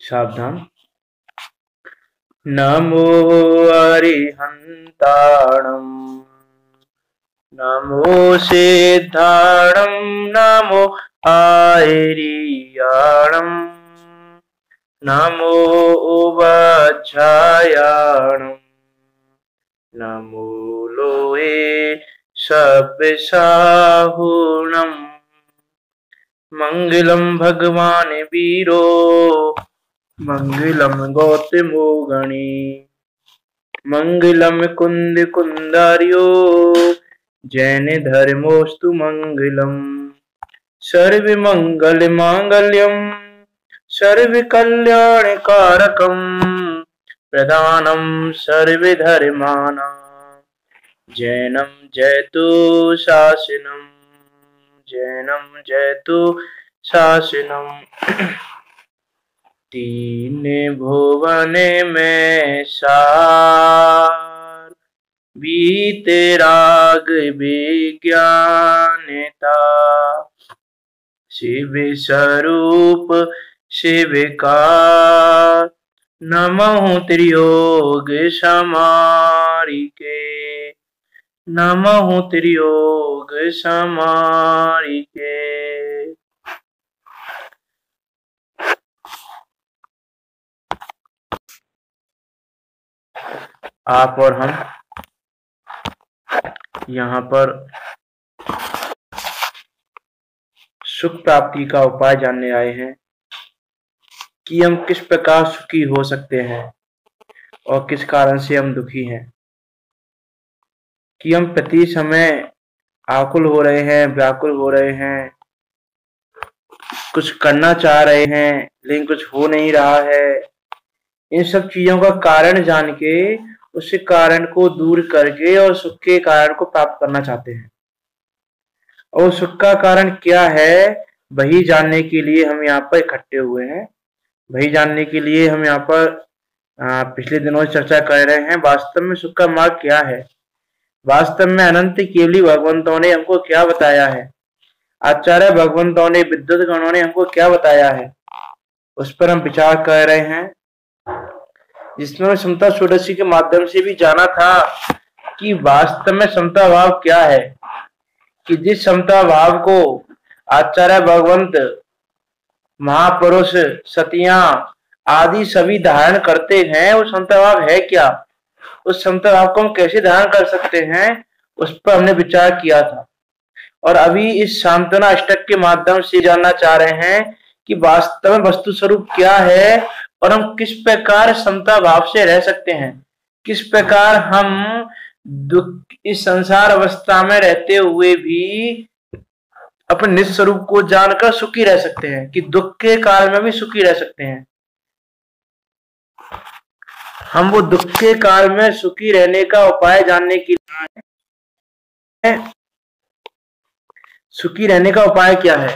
सावधान। नमो अरिहंताणं नमो सिद्धाणं नमो आयर्याणं नमो वज्रायाणं नमो लोहे सब्बसाहुणं मंगलम भगवान वीरो मंगलम गौतमो गणी मंगलम कुंद कुंदार्यो जैन धर्मोस्तु मंगलम सर्व मंगल मांगल्यम सर्व कल्याण कारकम प्रधानम सर्व धर्माणां जैनम जयतु शासनम जैनम जयतु शासनम। तीन भुवन में सार वीतराग विज्ञानता शिव स्वरूप शिव का नमः त्रियोग समारिके नमः त्रियोग समारिके। आप और हम यहाँ पर सुख प्राप्ति का उपाय जानने आए हैं कि हम किस प्रकार सुखी हो सकते हैं और किस कारण से हम दुखी हैं, कि हम प्रति समय आकुल हो रहे हैं, व्याकुल हो रहे हैं, कुछ करना चाह रहे हैं लेकिन कुछ हो नहीं रहा है। इन सब चीजों का कारण जान के उस कारण को दूर करके और सुख के कारण को प्राप्त करना चाहते हैं। और सुख का कारण क्या है वही जानने के लिए हम यहाँ पर इकट्ठे हुए हैं। वही जानने के लिए हम यहाँ पर पिछले दिनों से चर्चा कर रहे हैं। वास्तव में सुख का मार्ग क्या है, वास्तव में अनंत केवली भगवंतों ने हमको क्या बताया है, आचार्य भगवंतों ने विद्वत गणों ने हमको क्या बताया है, उस पर हम विचार कर रहे हैं। जिसमें समता षोडशी के माध्यम से भी जाना था कि वास्तव में समता भाव क्या है, कि जिस समता भाव को आचार्य भगवंत महापुरुष सतियां आदि सभी धारण करते हैं, वो समता भाव है क्या, उस समता भाव को हम कैसे धारण कर सकते हैं, उस पर हमने विचार किया था। और अभी इस सांत्वना अष्टक के माध्यम से जानना चाह रहे हैं कि वास्तव में वस्तु स्वरूप क्या है और हम किस प्रकार समता भाव से रह सकते हैं, किस प्रकार हम दुख इस संसार अवस्था में रहते हुए भी अपने निज स्वरूप को जानकर सुखी रह सकते हैं, कि दुख के काल में भी सुखी रह सकते हैं। हम वो दुख के काल में सुखी रहने का उपाय जानने के लिए, सुखी रहने का उपाय क्या है,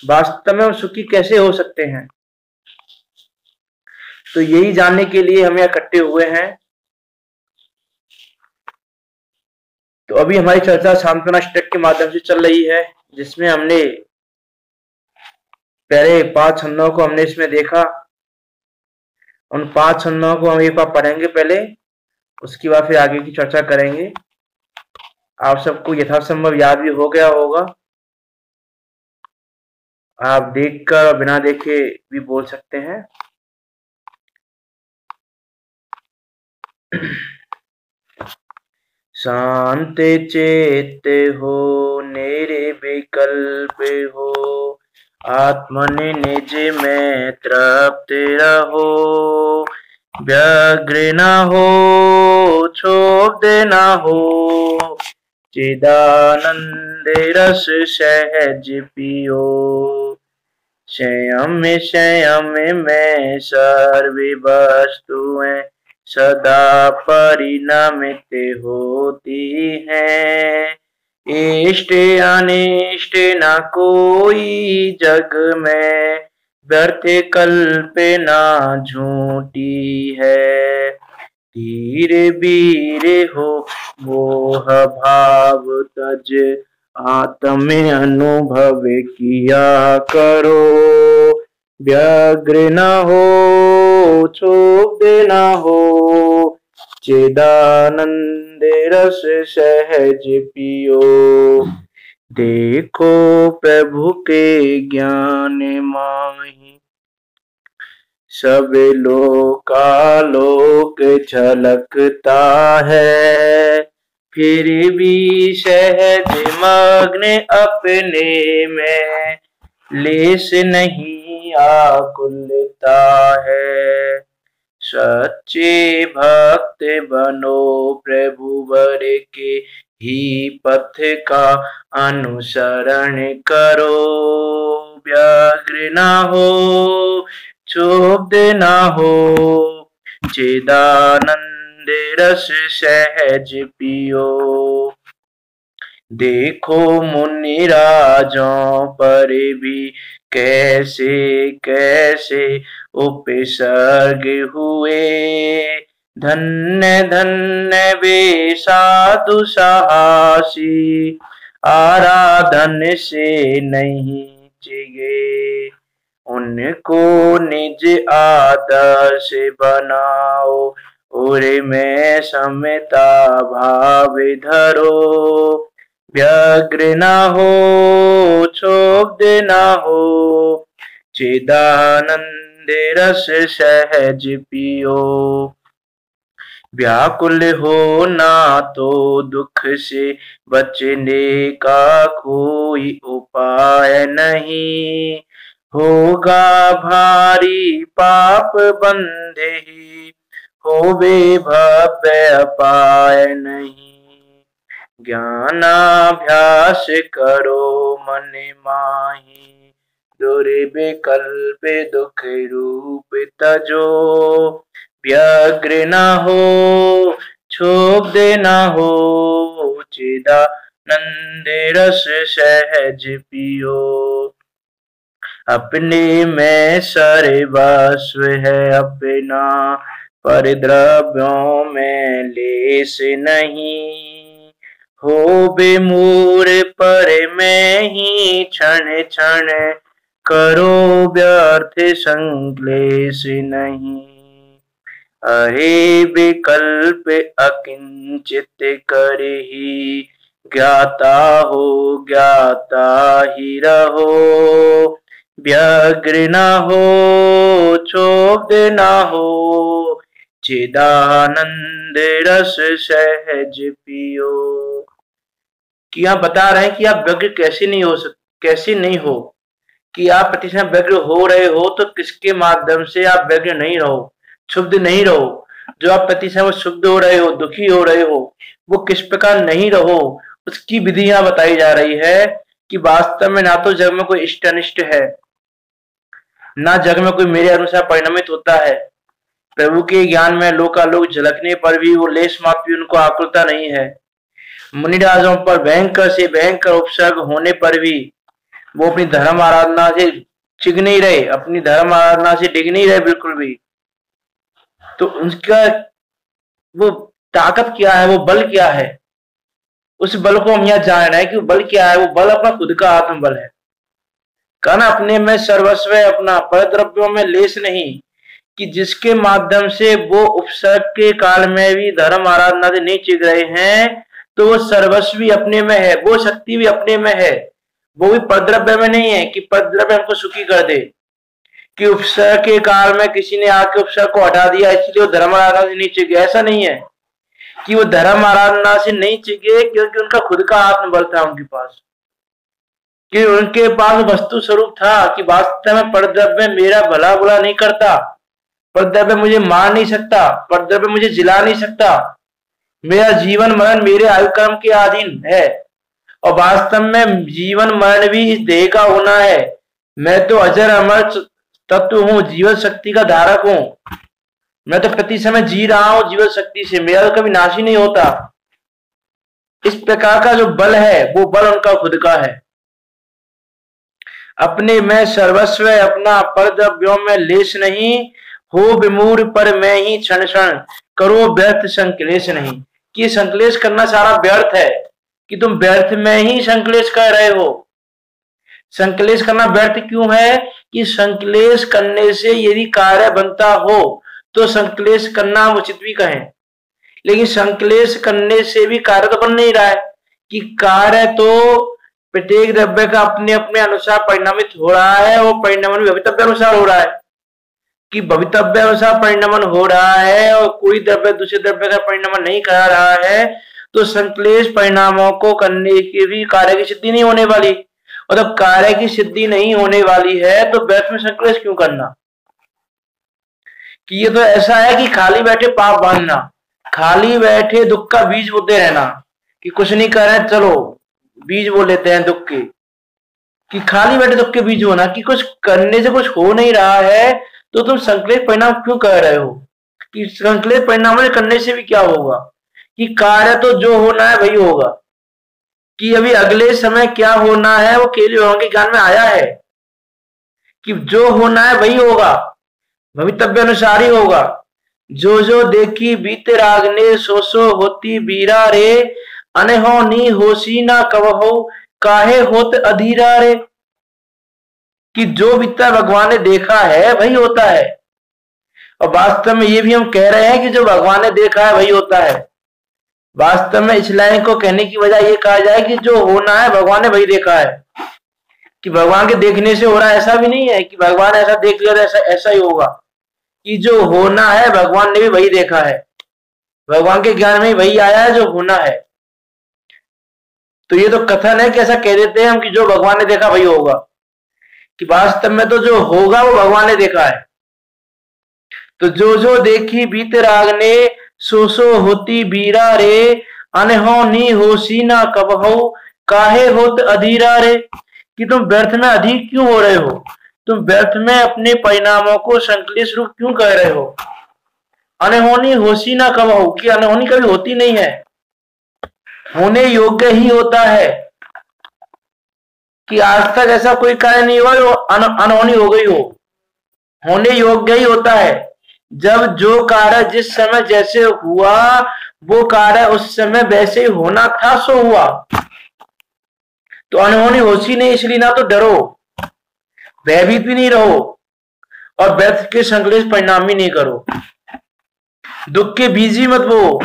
वास्तव में हम सुखी कैसे हो सकते हैं, तो यही जानने के लिए हम यहाँ इकट्ठे हुए हैं। तो अभी हमारी चर्चा सांत्वना अष्टक के माध्यम से चल रही है, जिसमें हमने पहले 5 छंदों को हमने इसमें देखा। उन 5 छंदों को हम एक बार पढ़ेंगे पहले, उसके बाद फिर आगे की चर्चा करेंगे। आप सबको यथासंभव याद भी हो गया होगा, आप देखकर बिना देखे भी बोल सकते हैं। शांत चेत हो निर्विकल्प हो, आत्मन निज में तृप्त रहो, व्यग्र न हो क्षोभ न हो, चिदानंद रस सहज पियो, संयम संयम में सर्व वस्तुएं सदा परिणमित होती हैं, इष्ट अनिष्ट न कोई जग में, व्यर्थ कल्पना झूठी है, धीर वीर हो मोह भाव तज, आत्म अनुभव किया करो, व्यग्र न हो क्षुब्ध न हो, चिदानंद रस सहज पियो। देखो प्रभु के ज्ञान माहि, सब लोकालोक झलकता है। फिर भी सहज मग्न अपने में, लेस नहीं आकुलता है। सच्चे भक्त बनो प्रभु वर के ही पथ का अनुसरण करो। व्यग्र न हो क्षुब्ध न हो, चिदानंद रस सहज पियो। देखो मुनि राजों पर भी कैसे कैसे उपसर्ग हुए। धन्य धन्य वे साधु साहसी, आराधन से नहीं चिगे। उनको निज आदर्श बनाओ, और में समता भाव धरो। व्यग्र न हो क्षुब्ध न हो, चिदानंद रस सहज पियो। व्याकुल हो ना तो दुख से बचने का कोई उपाय नहीं। होगा भारी पाप बंधे ही, होवे भव्य अपाय नहीं। ज्ञानाभ्यास करो मन माही, दुर्विकल्प दुख रूप तजो। व्यग्र न हो क्षुब्ध न हो, चिदानंद रस सहज पियो। अपने में सर्वस्व है अपना, पर द्रव्यों में लेस नहीं। हो विमूढ़ पर में ही क्षण क्षण, करो व्यर्थ संक्लेश नहीं। अरे विकल्प अकिंचित कर ही, ज्ञाता ही रहो। व्यग्र न हो क्षुब्ध न हो, चिदानंद रस सहज पियो। कि यहाँ बता रहे हैं कि आप व्यग्र कैसे नहीं हो, कि आप प्रतिशत व्यग्र हो रहे हो तो किसके माध्यम से आप व्यग्र नहीं रहो, क्षुब्ध नहीं रहो। जो आप प्रतिशत क्षुब्ध हो रहे हो, दुखी हो रहे हो, वो किस प्रकार नहीं रहो, उसकी विधियां बताई जा रही है। कि वास्तव में ना तो जग में कोई इष्ट अनिष्ट है, ना जग में कोई मेरे अनुसार परिणमित होता है। प्रभु के ज्ञान में लोकालोक झलकने पर भी वो लेश मात्र भी उनको आकुलता नहीं है। मुनिराजों पर भयंकर से भयंकर उपसर्ग होने पर भी वो अपनी धर्म आराधना से चिग नहीं रहे, अपनी धर्म आराधना से डिग नहीं रहे बिल्कुल भी। तो उनका वो ताकत क्या है, वो बल क्या है, उस बल को हम यहाँ जान रहे हैं कि वो बल क्या है। वो बल अपना खुद का आत्मबल है। कहना अपने में सर्वस्व है अपना, पर द्रव्यों में लेस नहीं। कि जिसके माध्यम से वो उपसर्ग के काल में भी धर्म आराधना से नहीं चिग रहे हैं, तो वो सर्वस्व भी अपने में है, वो शक्ति भी अपने में है। वो भी परद्रव्य में नहीं है कि परद्रव्य हमको सुखी कर दे, कि उपसर्ग के काल में किसी ने आके उपसर्ग को हटा दिया इसलिए वो धर्म आराधना से नहीं चिगे। ऐसा नहीं है कि वो धर्म आराधना से नहीं चिगे, क्योंकि उनका खुद का आत्मबल था उनके पास, कि उनके पास वस्तु स्वरूप था कि वास्तव में परद्रव्य मेरा भला बुरा नहीं करता, परद्रव्य मुझे मार नहीं सकता, परद्रव्य मुझे जिला नहीं सकता, मेरा जीवन मरण मेरे आयु कर्म के अधीन है। और वास्तव में जीवन मरण भी इस देह का होना है। मैं तो अजर अमर तत्व हूँ, जीवन शक्ति का धारक हूँ। मैं तो प्रति समय जी रहा हूँ जीवन शक्ति से, मेरा तो कभी नाश ही नहीं होता। इस प्रकार का जो बल है वो बल उनका खुद का है। अपने में सर्वस्व अपना, परद्रव्यों में लेश नहीं। हो विमूढ़ पर मैं ही क्षण क्षण, करो व्यर्थ संक्लेश नहीं। कि संक्लेश करना सारा व्यर्थ है, कि तुम व्यर्थ में ही संक्लेश कर रहे हो। संकलेश करना व्यर्थ क्यों है? कि संकलेश करने से यदि कार्य बनता हो तो संकलेश करना उचित भी कहें, लेकिन संकलेश करने से भी कार्य तो बन नहीं रहा है। कि कार्य तो प्रत्येक द्रव्य का अपने अपने अनुसार परिणामित हो रहा है, वो परिणामन भवितव्य अनुसार हो रहा है। कि भवितव्य अनुसार परिणामन हो रहा है और कोई द्रव्य दूसरे द्रव्य का परिणामन नहीं करा रहा है, तो संकलेश परिणामों को करने की भी कार्य की सिद्धि नहीं होने वाली। और जब कार्य की सिद्धि नहीं होने वाली है तो व्यर्थ में संकलेश क्यों करना? कि ये तो ऐसा है कि खाली बैठे पाप बांधना, खाली बैठे दुख का बीज बोते रहना, कि कुछ नहीं कर रहे चलो बीज बो लेते हैं दुख के। कि खाली बैठे दुख के बीज होना, कि कुछ करने से कुछ हो नहीं रहा है तो तुम संकलेश परिणाम क्यों कर रहे हो? कि संकलेश परिणाम करने से भी क्या होगा? कि कार्य तो जो होना है वही होगा। कि अभी अगले समय क्या होना है वो केवल भगवान के ज्ञान में आया है। कि जो होना है वही होगा, भवितव्य अनुसार ही होगा। जो जो देखी बीते राग ने, सो सो होती बीरा रे, अनहो नी होशी ना कवहो, काहे होत अधीरा रे। कि जो बीता भगवान ने देखा है वही होता है, और वास्तव में ये भी हम कह रहे हैं कि जो भगवान ने देखा है वही होता है। वास्तव में इस लाइन को कहने की वजह ये कहा जाए कि जो होना है भगवान ने वही देखा है। कि भगवान के देखने से हो रहा है ऐसा भी नहीं है कि भगवान ऐसा देख लिया तो ऐसा ही होगा। कि जो होना है भगवान ने भी वही देखा है, भगवान के ज्ञान में वही आया है जो होना है। तो ये तो कथन है कि ऐसा कह देते हैं हम कि जो भगवान ने देखा वही होगा, कि वास्तव में तो जो होगा वो भगवान ने देखा है। तो जो जो देखी बीते राग ने, सो सो होती बीरा रे, अनहो नी होशी ना कबहो, काहे होत अधीरा रे। कि तुम व्यर्थ में अधीर क्यों हो रहे हो? तुम व्यर्थ में अपने परिणामों को संकलेश रूप क्यों कह रहे हो? अनहोनी होशी ना कबहो, कि अनहोनी कभी होती नहीं है, होने योग्य ही होता है। कि आज तक ऐसा कोई कार्य नहीं हुआ जो अनहोनी हो गई हो, होने योग्य ही होता है। जब जो कार्य जिस समय जैसे हुआ वो कार्य उस समय वैसे ही होना था सो हुआ। तो अनहोनी होशी नहीं, इसलिए ना तो डरो, भयभीत भी नहीं रहो, और व्यर्थ के संकलेश परिणाम भी नहीं करो। दुख के बीज ही मत बो,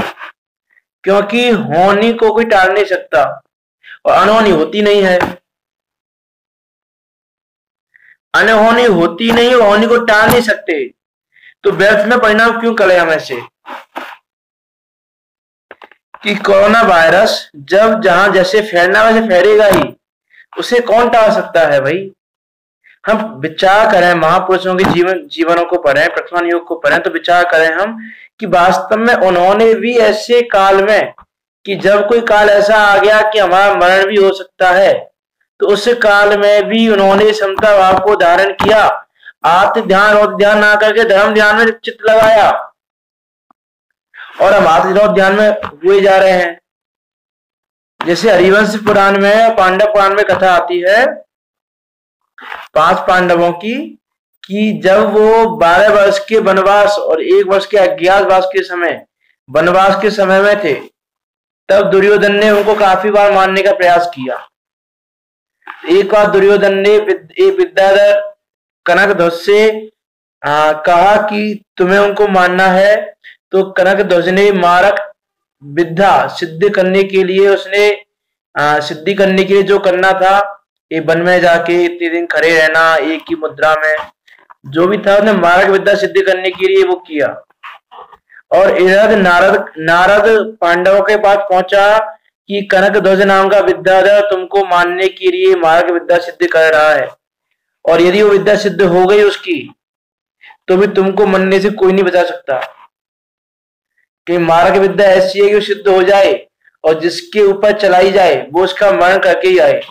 क्योंकि होनी को कोई टाल नहीं सकता और अनहोनी होती नहीं है। अनहोनी होती नहीं और होनी को टाल नहीं सकते, तो व्यर्थ में परिणाम क्यों करें हम ऐसे? कि कोरोना वायरस जब जहां जैसे फैलना वैसे फैलेगा ही, उसे कौन टाल सकता है भाई? हम विचार करें, महापुरुषों के जीवनों को पढ़ें, प्रथम योग को पढ़ें, तो विचार करें हम कि वास्तव में उन्होंने भी ऐसे काल में, कि जब कोई काल ऐसा आ गया कि हमारा मरण भी हो सकता है, तो उस काल में भी उन्होंने समता भाव को धारण किया, आत्म ध्यान और ध्यान ना करके धर्म ध्यान में चित्त लगाया, और हम आत्म ध्यान में हुए जा रहे हैं। जैसे हरिवंश पुराण में, पांडव पुराण में कथा आती है 5 पांडवों की, कि जब वो 12 वर्ष के वनवास और 1 वर्ष के अज्ञातवास के समय, वनवास के समय में थे, तब दुर्योधन ने उनको काफी बार मारने का प्रयास किया। एक बार दुर्योधन ने विद्याधर कनक ध्वज से कहा कि तुम्हें उनको मारना है, तो कनक ध्वज ने मारक विद्या सिद्ध करने के लिए, उसने सिद्धि करने के लिए जो करना था, एक वन में जाके इतने दिन खड़े रहना एक ही मुद्रा में, जो भी था उसने मारक विद्या सिद्ध करने के लिए वो किया। और इधर नारद पांडवों के पास पहुंचा कि कनक ध्वज नाम का विद्याधर तुमको मानने के लिए मारक विद्या सिद्ध कर रहा है, और यदि वो विद्या सिद्ध हो गई उसकी, तो भी तुमको मरने से कोई नहीं बचा सकता। कि मारक विद्या ऐसी है कि वो सिद्ध हो जाए और जिसके ऊपर चलाई जाए वो उसका मरण करके ही आए।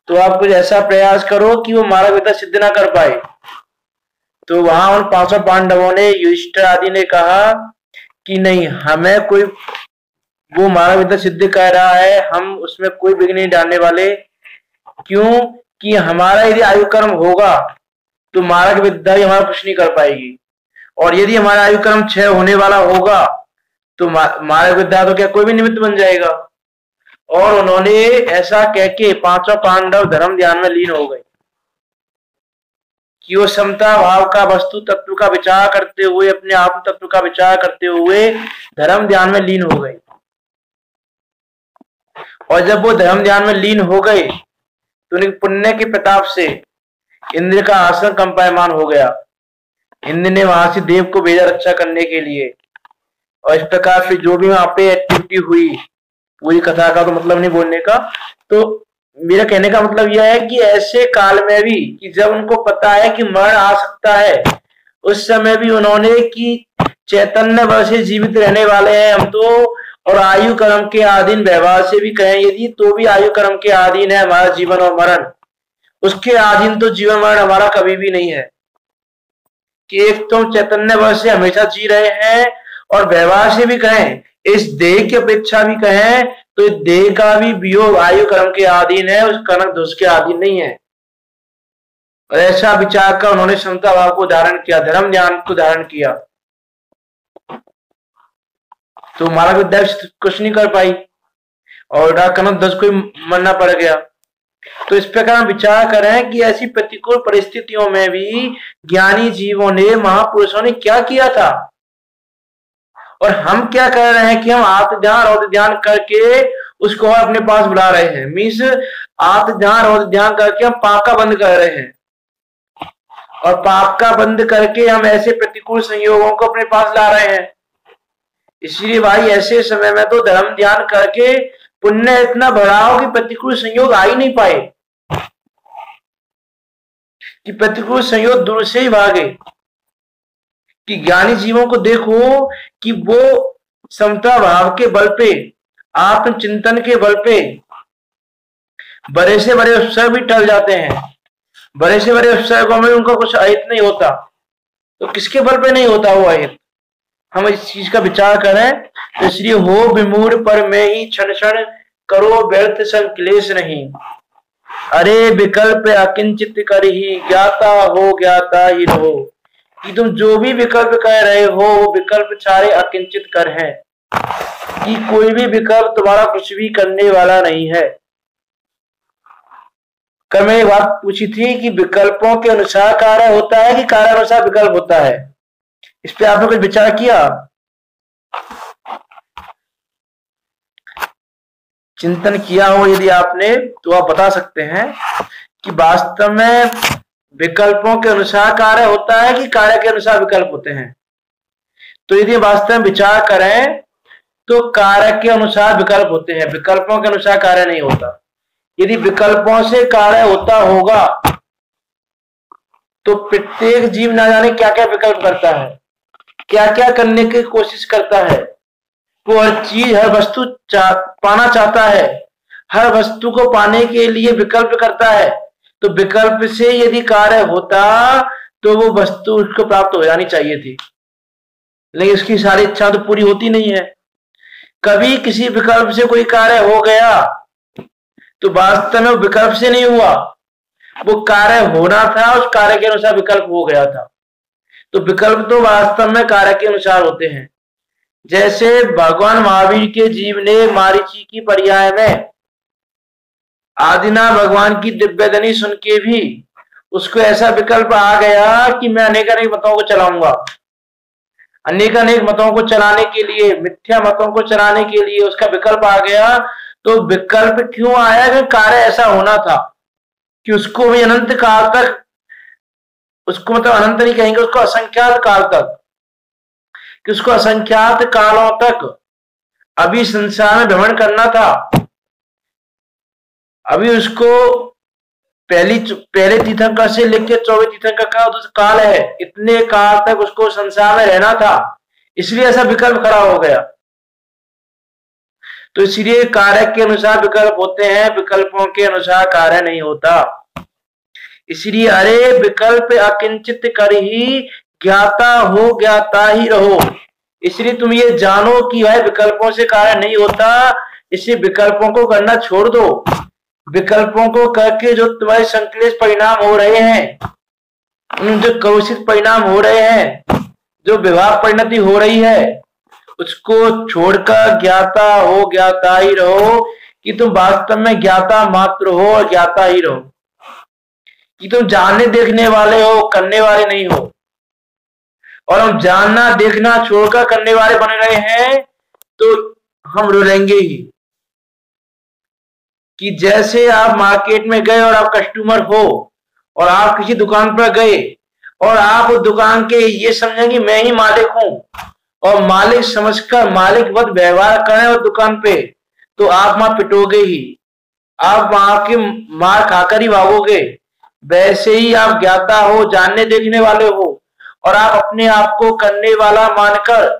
तो आप कुछ ऐसा प्रयास करो कि वो मारक विद्या सिद्ध ना कर पाए। तो वहां उन 500 पांडवों ने, युधिष्ठिर आदि ने कहा कि नहीं, हमें कोई वो मारक विद्या सिद्ध कर रहा है, हम उसमें कोई विघ्न नहीं डालने वाले। क्यों? कि हमारा यदि आयु कर्म होगा तो मारक विद्या ही हमारा कुछ नहीं कर पाएगी, और यदि हमारा आयु कर्म 6 होने वाला होगा तो मारक विद्या तो क्या कोई भी निमित्त बन जाएगा। और उन्होंने ऐसा कह के पांचों पांडव धर्म ध्यान में लीन हो गए कि वो समता भाव का वस्तु तत्व का विचार करते हुए, अपने आत्म तत्व का विचार करते हुए धर्म ध्यान में लीन हो गए। और जब वो धर्म ध्यान में लीन हो गए तो उनके पुण्य के प्रताप से इंद्र का आसन कंपायमान हो गया। इंद्र ने वहां से देव को भेजा रक्षा करने के लिए। और इस प्रकार से जो भी वहां पे एक्टिविटी हुई, पूरी कथा का तो मतलब नहीं बोलने का, तो मेरा कहने का मतलब यह है कि ऐसे काल में भी कि जब उनको पता है कि मरण आ सकता है, उस समय भी उन्होंने कि चैतन्य बल से जीवित रहने वाले हैं हम तो, और आयु कर्म के अधीन व्यवहार से भी कहें यदि तो भी आयु कर्म के अधीन है हमारा जीवन और मरण, उसके अधीन तो जीवन मरण हमारा कभी भी नहीं है। कि एक तो चैतन्य बल से हमेशा जी रहे हैं, और व्यवहार से भी कहें, इस देह की अपेक्षा भी कहें तो इस देह का भी वियोग आयु कर्म के अधीन है, उस कर्म दोष के अधीन नहीं है। और ऐसा विचार कर उन्होंने समता भाव को धारण किया, धर्म ध्यान को धारण किया। तो हमारा विद्या कुछ नहीं कर पाई और कर्म दोष को मरना पड़ गया। तो इस प्रकार हम विचार करें कि ऐसी प्रतिकूल परिस्थितियों में भी ज्ञानी जीवों ने, महापुरुषों ने क्या किया था, और हम क्या कर रहे हैं कि हम आत्म ध्यान और ध्यान करके उसको अपने पास बुला रहे हैं। मीन्स आत्म ध्यान और ध्यान करके हम पाप का बंद कर रहे हैं, और पाप का बंद करके हम ऐसे प्रतिकूल संयोगों को अपने पास ला रहे हैं। इसलिए भाई ऐसे समय में तो धर्म ध्यान करके पुण्य इतना बढ़ाओ कि प्रतिकूल संयोग आ ही नहीं पाए, कि प्रतिकूल संयोग दूर से ही भागे। कि ज्ञानी जीवों को देखो कि वो समता भाव के बल पे, आत्मचिंतन के बल पे बड़े से बड़े उपसर्ग भी टल जाते हैं। बड़े से बड़े उपसर्गों में उनका कुछ अहित नहीं होता, तो किसके बल पे नहीं होता वो अहित? हम इस चीज का विचार करें तो इसलिए हो विमूढ़ पर मैं ही क्षण क्षण करो व्यर्थ संक्लेश नहीं। अरे विकल्प अकिंचित कर ही ज्ञाता हो ज्ञाता ही रहो। कि तुम जो भी विकल्प कह रहे हो वो विकल्प सारे अकिंचित कर है, कि कोई भी विकल्प तुम्हारा कुछ भी करने वाला नहीं है। कल मैंने बात पूछी थी कि विकल्पों के अनुसार कार्य होता है कि कार्य अनुसार विकल्प होता है, इस पे आपने कुछ विचार किया? चिंतन किया हो यदि आपने तो आप बता सकते हैं कि वास्तव में विकल्पों के अनुसार कार्य होता है कि कार्य के अनुसार विकल्प होते हैं। तो यदि वास्तव में विचार करें तो कार्य के अनुसार विकल्प होते हैं, विकल्पों के अनुसार कार्य नहीं होता। यदि विकल्पों से कार्य होता होगा तो प्रत्येक जीव ना जाने क्या क्या विकल्प करता है, क्या क्या करने की कोशिश करता है। वो हर चीज, हर वस्तु पाना चाहता है, हर वस्तु को पाने के लिए विकल्प करता है। तो विकल्प से यदि कार्य होता तो वो वस्तु उसको प्राप्त हो जानी चाहिए थी, लेकिन उसकी सारी इच्छा तो पूरी होती नहीं है। कभी किसी विकल्प से कोई कार्य हो गया तो वास्तव में विकल्प से नहीं हुआ, वो कार्य होना था, उस कार्य के अनुसार विकल्प हो गया था। तो विकल्प तो वास्तव में कार्य के अनुसार होते हैं। जैसे भगवान महावीर के जीव ने मारीची की पर्याय में आदिना भगवान की दिव्यधनी सुन के भी उसको ऐसा विकल्प आ गया कि मैं अनेक मतों को चलाऊंगा। अनेक मतों को चलाने के लिए, मिथ्या मतों को चलाने के लिए उसका विकल्प आ गया। तो विकल्प क्यों आया? कि कार्य ऐसा होना था कि उसको भी अनंत काल तक, उसको मतलब अनंत नहीं कहेंगे, उसको असंख्यात काल तक, कि उसको असंख्यात कालों तक अभी संसार में भ्रमण करना था। अभी उसको पहले तीर्थंकर से लेकर 24 तीर्थंकर का काल है, इतने काल तक उसको संसार में रहना था, इसलिए ऐसा विकल्प खड़ा हो गया। तो इसलिए कार्य के अनुसार विकल्प होते हैं, विकल्पों के अनुसार कार्य नहीं होता। इसलिए अरे विकल्प अकिंचित कर ही ज्ञाता हो ज्ञाता ही रहो। इसलिए तुम ये जानो कि वह विकल्पों से कार्य नहीं होता, इसलिए विकल्पों को करना छोड़ दो। विकल्पों को करके जो तुम्हारे संक्लेश परिणाम हो रहे हैं, जो कलुषित परिणाम हो रहे हैं, जो विवाह परिणति हो रही है, उसको छोड़कर ज्ञाता हो ज्ञाता ही रहो। कि तुम वास्तव में ज्ञाता मात्र हो और ज्ञाता ही रहो, कि तुम जानने देखने वाले हो, करने वाले नहीं हो। और हम जानना देखना छोड़कर करने वाले बने रहे हैं तो हम रुलेंगे ही। कि जैसे आप मार्केट में गए और आप कस्टमर हो और आप किसी दुकान पर गए और आप उस दुकान के ये समझेंगे मैं ही मालिक हूं और मालिक समझकर मालिक वत व्यवहार करें उस दुकान पे, तो आप वहां पिटोगे ही, आप वहां की मार खाकर ही भागोगे। वैसे ही आप ज्ञाता हो, जानने देखने वाले हो, और आप अपने आप को करने वाला मानकर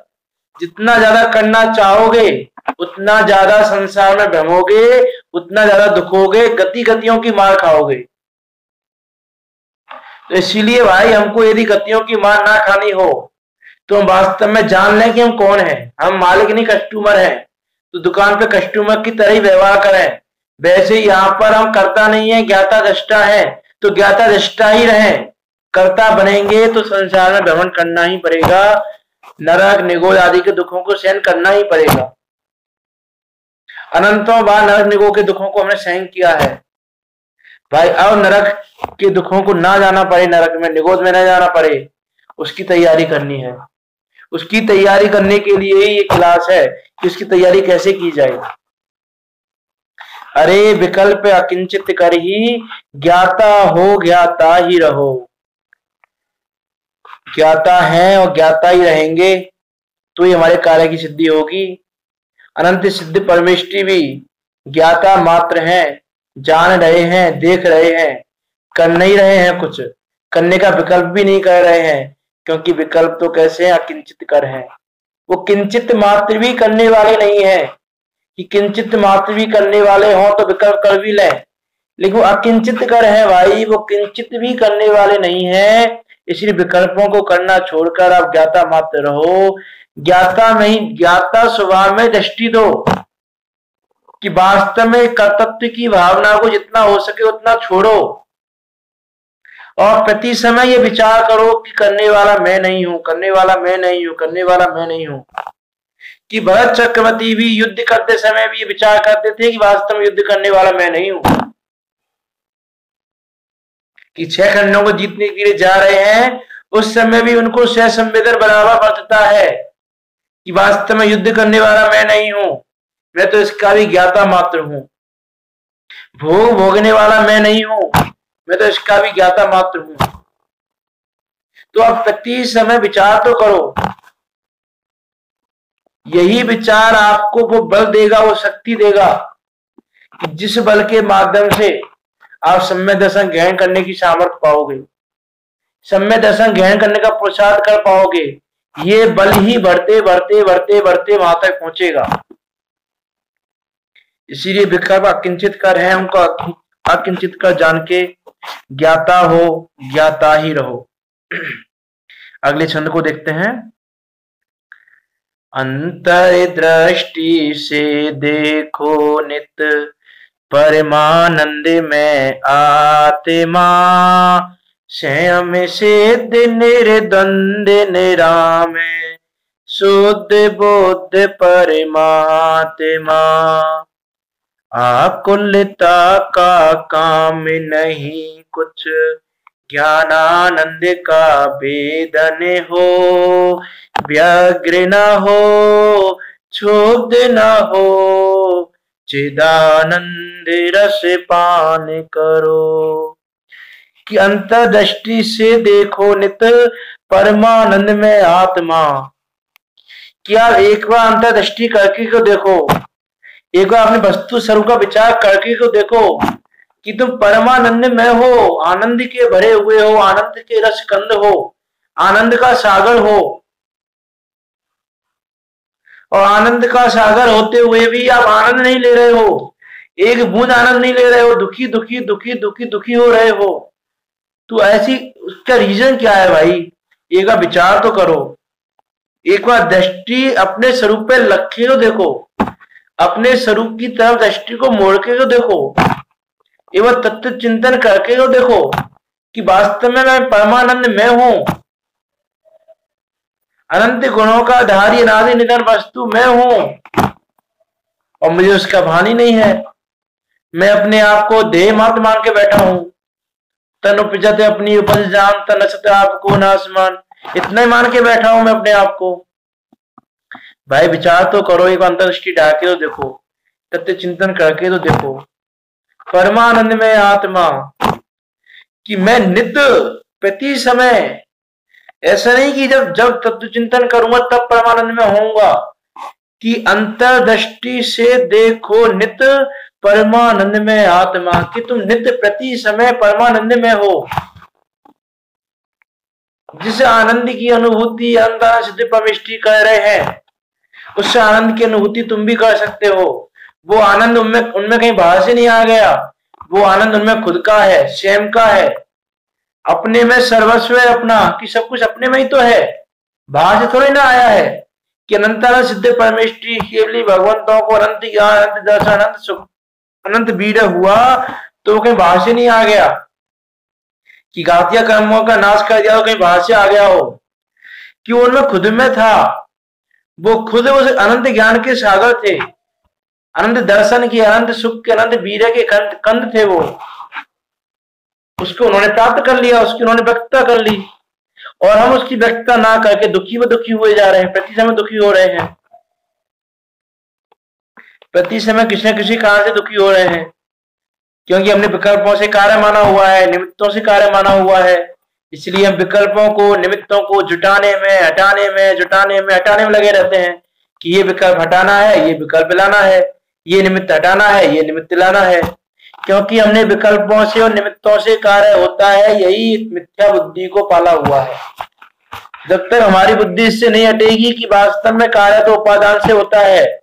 जितना ज्यादा करना चाहोगे उतना ज्यादा संसार में भ्रमोगे, उतना ज्यादा दुखोगे, गतियों की मार खाओगे। तो इसीलिए भाई हमको यदि गतियों की मार ना खानी हो तो हम वास्तव में जान लें कि हम कौन हैं। हम मालिक नहीं कस्टमर हैं, तो दुकान पे कस्टमर की तरह ही व्यवहार करें। वैसे ही यहाँ पर हम करता नहीं है, ज्ञाता दृष्टा है, तो ज्ञाता दृष्टा ही रहें। कर्ता बनेंगे तो संसार में भ्रमण करना ही पड़ेगा, नरक निगोद आदि के दुखों को सहन करना ही पड़ेगा। अनंतों बार नरक निगोद के दुखों को हमने सहन किया है भाई। अब नरक के दुखों को ना जाना पड़े, नरक में निगोद में ना जाना पड़े, उसकी तैयारी करनी है। उसकी तैयारी करने के लिए ही ये क्लास है कि उसकी तैयारी कैसे की जाए। अरे विकल्प अकिंचित कर ही ज्ञाता हो, ज्ञाता ही रहो। ज्ञाता है और ज्ञाता ही रहेंगे तो ही हमारे कार्य की सिद्धि होगी। अनंत सिद्ध परमेष्टि भी ज्ञाता मात्र हैं, जान रहे हैं, देख रहे हैं, कर नहीं रहे हैं, कुछ करने का विकल्प भी नहीं कर रहे हैं, क्योंकि विकल्प तो कैसे हैं, अकिंचित कर हैं। वो किंचित मात्र भी करने वाले नहीं है कि किंचित मात्र भी करने वाले हो तो विकल्प कर भी लें, लेकिन वो अकिंचित कर है भाई, वो किंचित भी करने वाले नहीं है। इसलिए विकल्पों को करना छोड़कर आप ज्ञाता मात्र रहो। ज्ञाता में ही, ज्ञाता स्वभाव में दृष्टि दो कि वास्तव में कर्तव्य की भावना को जितना हो सके उतना छोड़ो और प्रति समय ये विचार करो कि करने वाला मैं नहीं हूं, करने वाला मैं नहीं हूं, करने वाला मैं नहीं हूं। कि भरत चक्रवर्ती भी युद्ध करते समय भी ये विचार करते थे कि वास्तव में युद्ध करने वाला मैं नहीं हूं, कि 6 खंडों को जीतने के लिए जा रहे हैं, उस समय भी उनको सह संवेदन बराबर बरतता है कि वास्तव में युद्ध करने वाला मैं नहीं हूं, मैं तो इसका भी ज्ञाता मात्र हूं। भोग भोगने वाला मैं नहीं हूं, मैं तो इसका भी ज्ञाता मात्र हूं। तो अब प्रति समय विचार तो करो। यही विचार आपको वो बल देगा, वो शक्ति देगा कि जिस बल के माध्यम से आप सम्यक दर्शन ग्रहण करने की सामर्थ्य पाओगे, सम्यक दर्शन ग्रहण करने का पुरुषार्थ कर पाओगे। ये बल ही बढ़ते बढ़ते बढ़ते बढ़ते वहां तक पहुंचेगा। इसीलिए विकल्प अकिंचित कर है, उनको अकिंचित कर जान के ज्ञाता हो, ज्ञाता ही रहो। अगले छंद को देखते हैं। अंतर्दृष्टि से देखो नित परमानंद में आत्मा, संयम सिद्ध निर्द्वंद निराम शुद्ध बुद्ध परमात्मा। आकुलता का काम नहीं कुछ, ज्ञानानंद का वेदन हो, व्यग्र न हो, क्षुब्ध न हो, चिदानंद रस पान करो। कि अंतर्दृष्टि से देखो नित परमानंद में आत्मा। कि आप एक बार अंतर्दृष्टि करके को देखो, एक बार अपने वस्तु स्वरूप का विचार करके को देखो कि तुम परमानंद में हो, आनंद के भरे हुए हो, आनंद के रस कंद हो, आनंद का सागर हो। और आनंद का सागर होते हुए भी आप आनंद नहीं ले रहे हो, एक बूंद आनंद नहीं ले रहे हो, दुखी दुखी दुखी दुखी दुखी हो रहे हो। तो ऐसी उसका रीजन क्या है भाई? एक बार विचार तो करो, एक बार दृष्टि अपने स्वरूप पे रखे तो देखो, अपने स्वरूप की तरफ दृष्टि को मोड़ के तो देखो, एक बार तत्व चिंतन करके तो देखो कि वास्तव में मैं परमानंद में हूं, अनंत गुणों का धारी अनादि निधन वस्तु मैं हूं और मुझे उसका भान ही नहीं है। मैं अपने आप को देह मात्र मान के बैठा हूं। तन उपजते अपनी उपज जान तन असत आपको नासमान, इतना ही मान के बैठा हूं मैं अपने आप को। भाई विचार तो करो, एक अंतर्दृष्टि डाके तो देखो, तथ्य चिंतन करके तो देखो। परमानंद में आत्मा कि मैं नित्य प्रति समय, ऐसा नहीं कि जब जब तत्व चिंतन करूंगा तब परमानंद में होऊंगा, कि अंतर्दृष्टि से देखो नित्य परमानंद में आत्मा, कि तुम नित्य प्रति समय परमानंद में हो। जिस आनंद की अनुभूति अंतर सिद्ध परमिष्टि कर रहे हैं, उस आनंद की अनुभूति तुम भी कर सकते हो। वो आनंद उनमें कहीं बाहर से नहीं आ गया, वो आनंद उनमें खुद का है, स्वयं का है, अपने में सर्वस्व है अपना, कि सब कुछ अपने में ही तो है, बाहर से थोड़ी ना आया है। कि अनंत सिद्ध परमेष्टि केवली भगवंतों को अनंत ज्ञान अनंत दर्शन अनंत सुख अनंत बीड़ हुआ, तो कहीं बाहर से नहीं आ गया। कि घातिया कर्मों का नाश कर दिया तो कहीं बाहर से आ गया हो, कि उनमें खुद में था। वो खुद उस अनंत ज्ञान के सागर थे, अनंत दर्शन के, अनंत सुख के, अनंत वीर के कंद थे वो। उसको उन्होंने प्राप्त कर लिया, उसकी उन्होंने व्यक्तता कर ली, और हम उसकी व्यक्तता ना करके दुखी व दुखी हुए जा रहे हैं, प्रति समय दुखी हो रहे हैं, प्रति समय किसी न किसी कारण से दुखी हो रहे हैं। क्योंकि हमने विकल्पों से कार्य माना हुआ है, निमित्तों से कार्य माना हुआ है। इसलिए हम विकल्पों को, निमित्तों को जुटाने में, हटाने में, जुटाने में, हटाने में लगे रहते हैं। कि ये विकल्प हटाना है, ये विकल्प लाना है, ये निमित्त हटाना है, ये निमित्त लाना है। क्योंकि हमने विकल्पों से और निमित्तों से कार्य होता है, यही मिथ्या बुद्धि को पाला हुआ है। जब तक हमारी बुद्धि इससे नहीं हटेगी कि वास्तव में कार्य तो उपादान से होता है,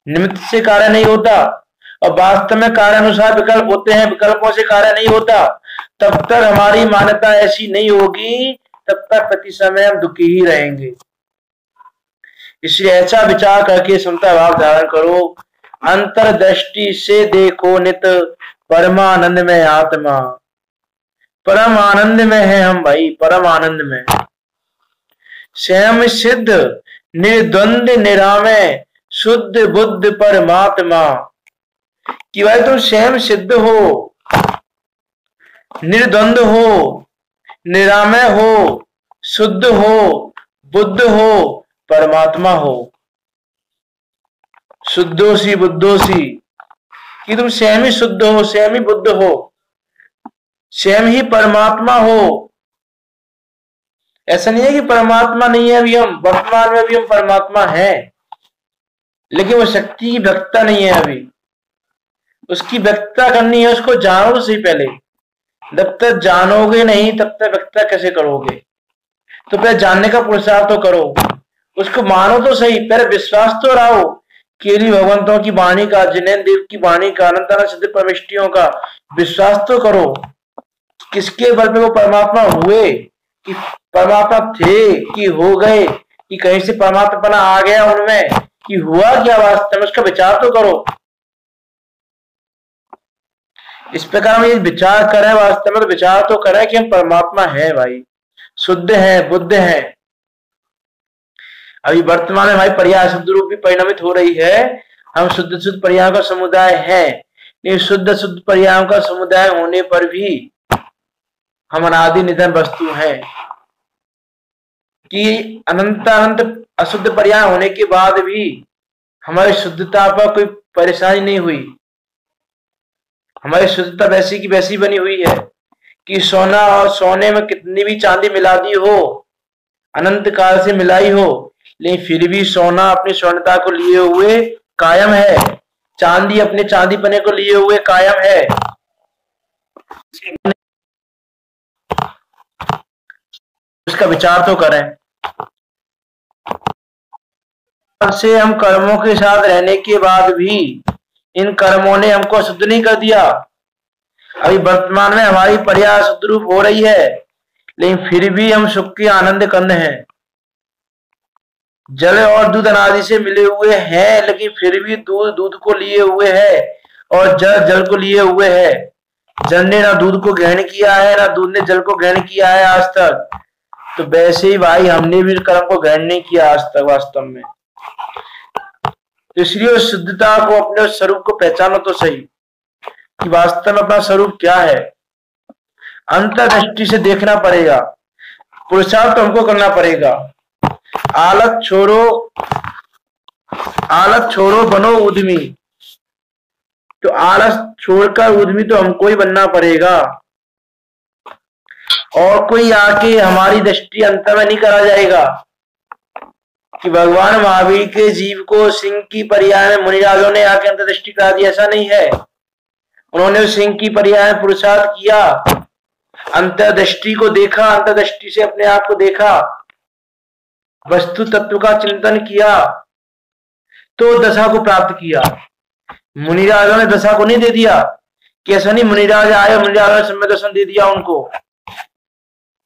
निमित्त से कार्य नहीं होता, और वास्तव में कार्य अनुसार विकल्प होते हैं, विकल्पों से कार्य नहीं होता, तब तक हमारी मान्यता ऐसी नहीं होगी, तब तक प्रति समय हम दुखी ही रहेंगे। इसलिए ऐसा विचार करके समता भाव धारण करो। अंतर्दृष्टि से देखो नित परमानंद में आत्मा, परम आनंद में है हम भाई, परम आनंद में। स्वयं सिद्ध निर्द्वंद निरामय शुद्ध बुद्ध परमात्मा, कि भाई तुम स्वयं सिद्ध हो, निर्द्वंद हो, निरामय हो, शुद्ध हो, बुद्ध हो, परमात्मा हो। शुद्धोसी बुद्धोसी, कि तुम स्वयं ही शुद्ध हो, स्वयं ही बुद्ध हो, स्वयं ही परमात्मा हो। ऐसा नहीं है कि परमात्मा नहीं है, अभी हम वर्तमान में भी हम परमात्मा हैं, लेकिन वो शक्ति की व्यक्तता नहीं है अभी, उसकी व्यक्तता करनी है। उसको जानो तो सही पहले, जब तक जानोगे नहीं तब तक व्यक्तता कैसे करोगे। तो पहले जानने का पुरुषार्थ तो करो, उसको मानो तो सही, पहले विश्वास तो रहो। केवली भगवंतों की वाणी का, जिनेन्द्र देव की वाणी का, अनंत सिद्ध परमेष्टियों का विश्वास तो करो। किसके बल पे वो परमात्मा हुए, कि परमात्मा थे, कि हो गए, कि कहीं से परमात्मा आ गया उनमें, कि हुआ क्या वास्तव में, उसका विचार तो करो। इस प्रकार हम ये विचार करें, वास्तव में तो विचार तो करें कि हम परमात्मा है भाई, शुद्ध है, बुद्ध है। अभी वर्तमान में भाई पर्याय शुद्ध रूप भी परिणमित हो रही है। हम शुद्ध शुद्ध पर्यायों का समुदाय है, लेकिन शुद्ध शुद्ध पर्यायों का समुदाय होने पर भी हम अनादि निधन वस्तु हैं। कि अनंत अनंत अशुद्ध पर्याय होने के बाद भी हमारी शुद्धता पर कोई परेशानी नहीं हुई। हमारी शुद्धता वैसी की वैसी बनी हुई है कि सोना और सोने में कितनी भी चांदी मिला दी हो, अनंत काल से मिलाई हो, लेकिन फिर भी सोना अपनी स्वर्णता को लिए हुए कायम है, चांदी अपने चांदीपने को लिए हुए कायम है। उसका विचार तो करें। से हम कर्मों के साथ रहने के बाद भी इन कर्मों ने हमको शुद्ध नहीं कर दिया। अभी वर्तमान में हमारी पर्याय शुद्ध रूप हो रही है, लेकिन फिर भी हम सुख के आनंद कंद हैं। जल और दूध अनादि से मिले हुए हैं, लेकिन फिर भी दूध दूध को लिए हुए है और जल जल को लिए हुए है। जल ने ना दूध को ग्रहण किया है, ना दूध ने जल को ग्रहण किया है आज तक। तो वैसे ही भाई हमने भी कर्म को ग्रहण नहीं किया आज तक वास्तव में। तो इसलिए उस शुद्धता को, अपने उस स्वरूप को पहचानो तो सही। कि वास्तव में अपना स्वरूप क्या है। अंतर्दृष्टि से देखना पड़ेगा, पुरुषार्थ हमको करना पड़ेगा। आलस छोड़ो बनो उद्यमी। तो आलस छोड़कर उद्यमी तो हमको ही बनना पड़ेगा, और कोई आके हमारी दृष्टि अंतर में नहीं करा जाएगा कि भगवान महावीर के जीव को सिंह की पर्याय में मुनिराजों ने आके अंतर्दृष्टि करा दी। ऐसा नहीं है। उन्होंने सिंह की पर्याय में पुरुषार्थ किया, अंतर्दृष्टि को देखा, अंतर्दृष्टि से अपने आप को देखा, वस्तु तत्व का चिंतन किया, तो दशा को प्राप्त किया। मुनिराजों ने दशा को नहीं दे दिया कि ऐसा नहीं, मुनिराज आए, मुनिराजों ने सम्यक दर्शन दे दिया उनको,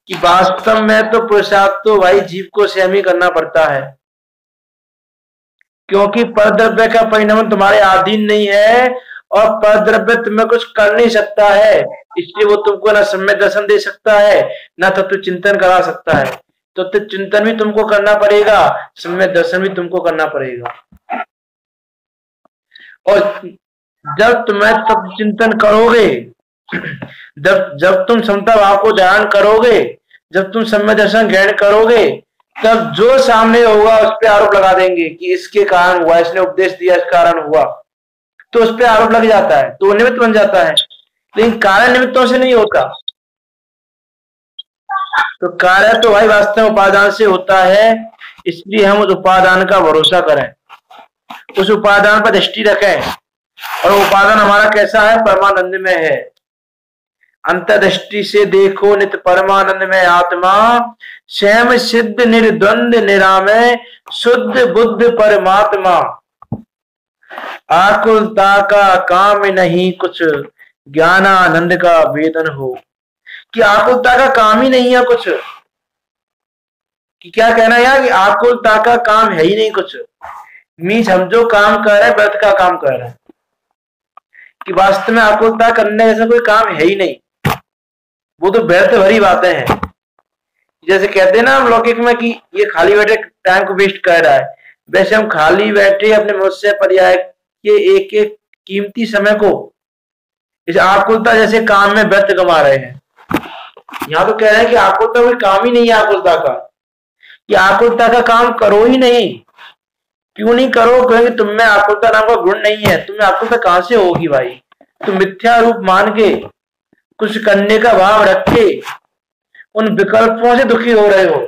कि वास्तव में तो पुरुषार्थ तो भाई जीव को स्वयं ही करना पड़ता है, क्योंकि परद्रव्य का परिणाम तुम्हारे अधीन नहीं है और परद्रव्य तुम्हें कुछ कर नहीं सकता है। इसलिए वो तुमको ना सम्यक दर्शन दे सकता है, ना तत्व चिंतन करा सकता है। तो तत्व चिंतन भी तुमको करना पड़ेगा, सम्यक दर्शन भी तुमको करना पड़ेगा। और जब तुम्हें तत्व चिंतन करोगे, जब तुम समता भाव को ध्यान करोगे, जब तुम सम्यक दर्शन ग्रहण करोगे, तब जो सामने होगा उस पर आरोप लगा देंगे कि इसके कारण हुआ, इसने उपदेश दिया इस कारण हुआ, तो उस पर आरोप लग जाता है, तो निमित्त बन जाता है। लेकिन कार्य निमित्तों से नहीं होता। तो कार्य तो भाई वास्तव में उपादान से होता है। इसलिए हम उस उपादान का भरोसा करें, उस उपादान पर दृष्टि रखें। और उपादान हमारा कैसा है? परमानंद में है। अंतर्दृष्टि से देखो नित्य परमानंद में आत्मा, स्वयं सिद्ध निर्द्वंद निरामय शुद्ध बुद्ध परमात्मा। आकुलता का काम नहीं कुछ, ज्ञानानंद का वेदन हो। कि आकुलता का काम ही नहीं है कुछ, कि क्या कहना है यार कि आकुलता का काम है ही नहीं कुछ। मीन्स हम जो काम कर रहे हैं व्यर्थ का काम कर रहे हैं, कि वास्तव में आकुलता करने जैसा कोई काम है ही नहीं, वो तो व्यर्थ भरी बातें हैं। जैसे कहते हैं ना हम लौकिक में कि ये खाली बैठे टाइम को वेस्ट कर रहा है, वैसे हम खाली बैठे अपने मुझसे पर्याय के एक एक कीमती समय को इस आकुलता जैसे काम में व्यर्थ गंवा रहे हैं। यहाँ तो कह रहे हैं कि आकुलता कोई काम ही नहीं है आकुलता का, कि आकुलता का काम करो ही नहीं। क्यों नहीं करो? क्योंकि तुम में आकुलता नाम का गुण नहीं है। तुम्हें आकुलता कहां से होगी भाई? तुम मिथ्या रूप मान के, कुछ करने का भाव रख के उन विकल्पों से दुखी हो रहे हो।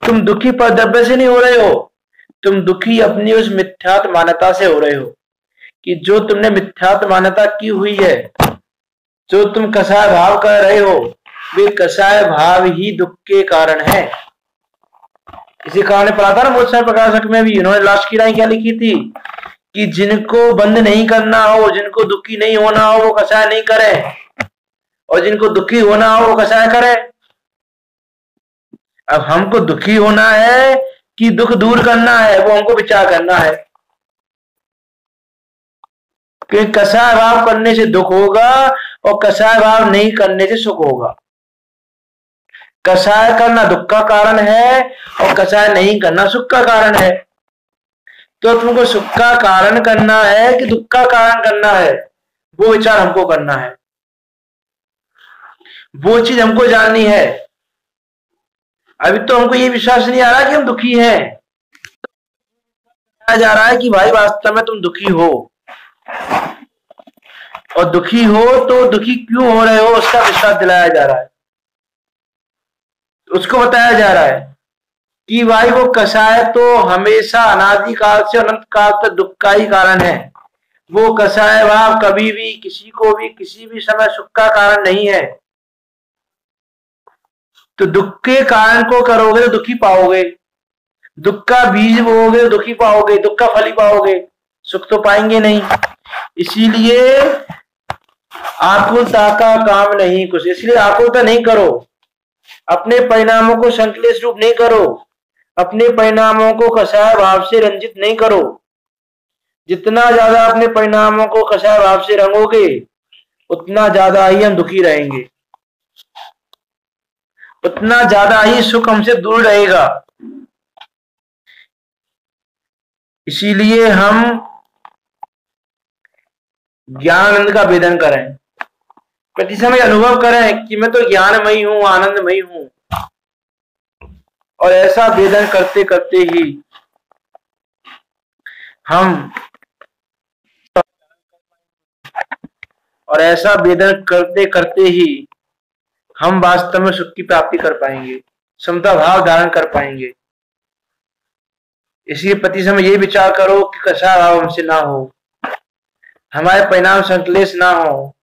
तुम दुखी परद्रव्य से नहीं हो रहे हो, तुम दुखी अपनी उस मिथ्यात्व मान्यता से हो रहे हो, कि जो तुमने मिथ्यात्व मान्यता की हुई है, जो तुम कसाय भाव कर रहे हो, वे कसाय भाव ही दुख के कारण है। इसी कारण पढ़ा था ना बहुत सारे प्रकाशक में भी, इन्होंने लास्ट की राय क्या लिखी थी कि जिनको बंद नहीं करना हो, जिनको दुखी नहीं होना हो, वो कसाय नहीं करे, और जिनको दुखी होना हो वो कसाय करे। अब हमको दुखी होना है कि दुख दूर करना है, वो हमको विचार करना है। कि कसाय भाव करने से दुख होगा और कसाय भाव नहीं करने से सुख होगा। कसाय करना दुख का कारण है और कसाय नहीं करना सुख का कारण है। तो तुमको सुख का कारण करना है कि दुख का कारण करना है, वो विचार हमको करना है, वो चीज हमको जाननी है। अभी तो हमको ये विश्वास नहीं आ रहा कि हम दुखी हैं, जा रहा है कि भाई वास्तव में तुम दुखी हो, और दुखी हो तो दुखी क्यों हो रहे हो उसका विश्वास दिलाया जा रहा है, उसको बताया जा रहा है कि भाई वो कसाय तो हमेशा अनादि काल से अनंत काल तक दुख का ही कारण है। वो कसाय भाव कभी भी किसी को भी किसी भी समय सुख का कारण नहीं है। तो दुख के कारण को करोगे तो दुखी पाओगे, दुख का बीज बोओगे तो दुखी पाओगे, दुख का फल ही पाओगे, सुख तो पाएंगे नहीं। इसीलिए आकुलता का काम नहीं कुछ, इसलिए आकुलता नहीं करो, अपने परिणामों को संकलेश रूप नहीं करो, अपने परिणामों को कसाय भाव से रंजित नहीं करो। जितना ज्यादा अपने परिणामों को कसाय भाव से रंगोगे उतना ज्यादा ही हम दुखी रहेंगे, उतना ज्यादा ही सुख हमसे दूर रहेगा। इसीलिए हम ज्ञानानंद का वेदन करें, प्रति समय अनुभव करें कि मैं तो ज्ञानमयी हूं, आनंदमयी हूं। और ऐसा वेदन करते करते ही हम और ऐसा वेदन करते करते ही हम वास्तव में सुख की प्राप्ति कर पाएंगे, समता भाव धारण कर पाएंगे। इसलिए प्रति समय यही विचार करो कि कसा भाव हमसे ना हो, हमारे परिणाम संकलेश ना हो,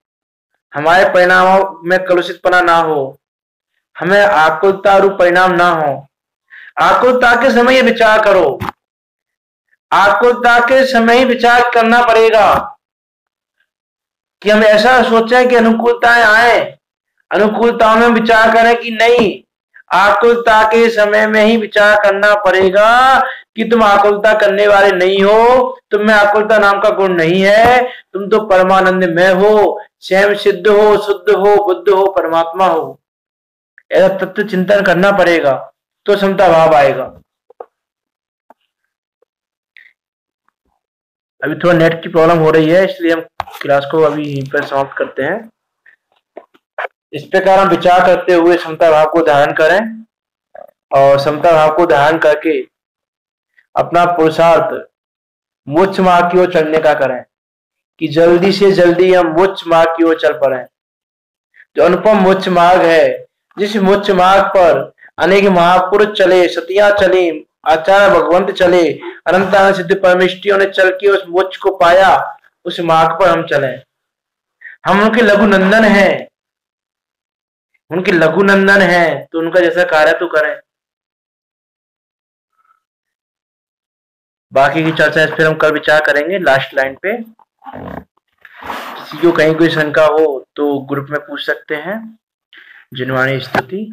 हमारे परिणामों में कलुषितपना ना हो, हमें आकुलता रूप परिणाम ना हो। आकुलता के समय ये विचार करो, आकुलता के समय ही विचार करना पड़ेगा कि हम ऐसा सोचें कि अनुकूलताएं आए, अनुकूलताओं में विचार करें कि नहीं, आकुलता के समय में ही विचार करना पड़ेगा कि तुम आकुलता करने वाले नहीं हो, तुम में आकुलता नाम का गुण नहीं है, तुम तो परमानंद में हो, स्वयं सिद्ध हो, शुद्ध हो, बुद्ध हो, परमात्मा हो। ऐसा तत्व चिंतन करना पड़ेगा तो समता भाव आएगा। अभी थोड़ा नेट की प्रॉब्लम हो रही है, इसलिए हम क्लास को अभी यहीं पर समाप्त करते हैं। इस प्रकार हम विचार करते हुए समता भाव को धारण करें और समता भाव को धारण करके अपना पुरुषार्थ मोक्ष मार्ग की ओर चलने का करें कि जल्दी से जल्दी हम मोक्ष मार्ग की ओर चल पड़े। जो अनुपम मोक्ष मार्ग है, जिस मोक्ष मार्ग पर अनेक महापुरुष चले, सतियां चले, आचार्य भगवंत चले, अनंत सिद्ध परमेष्टियों ने चल के उस मोक्ष को पाया, उस मार्ग पर हम चले। हम उनके लघु नंदन हैं, उनके लघु नंदन हैं, तो उनका जैसा कार्य तो करें। बाकी की चर्चा इस पर हम कल विचार करेंगे लास्ट लाइन पे। किसी को कहीं कोई शंका हो तो ग्रुप में पूछ सकते हैं। जिनवाणी स्तुति।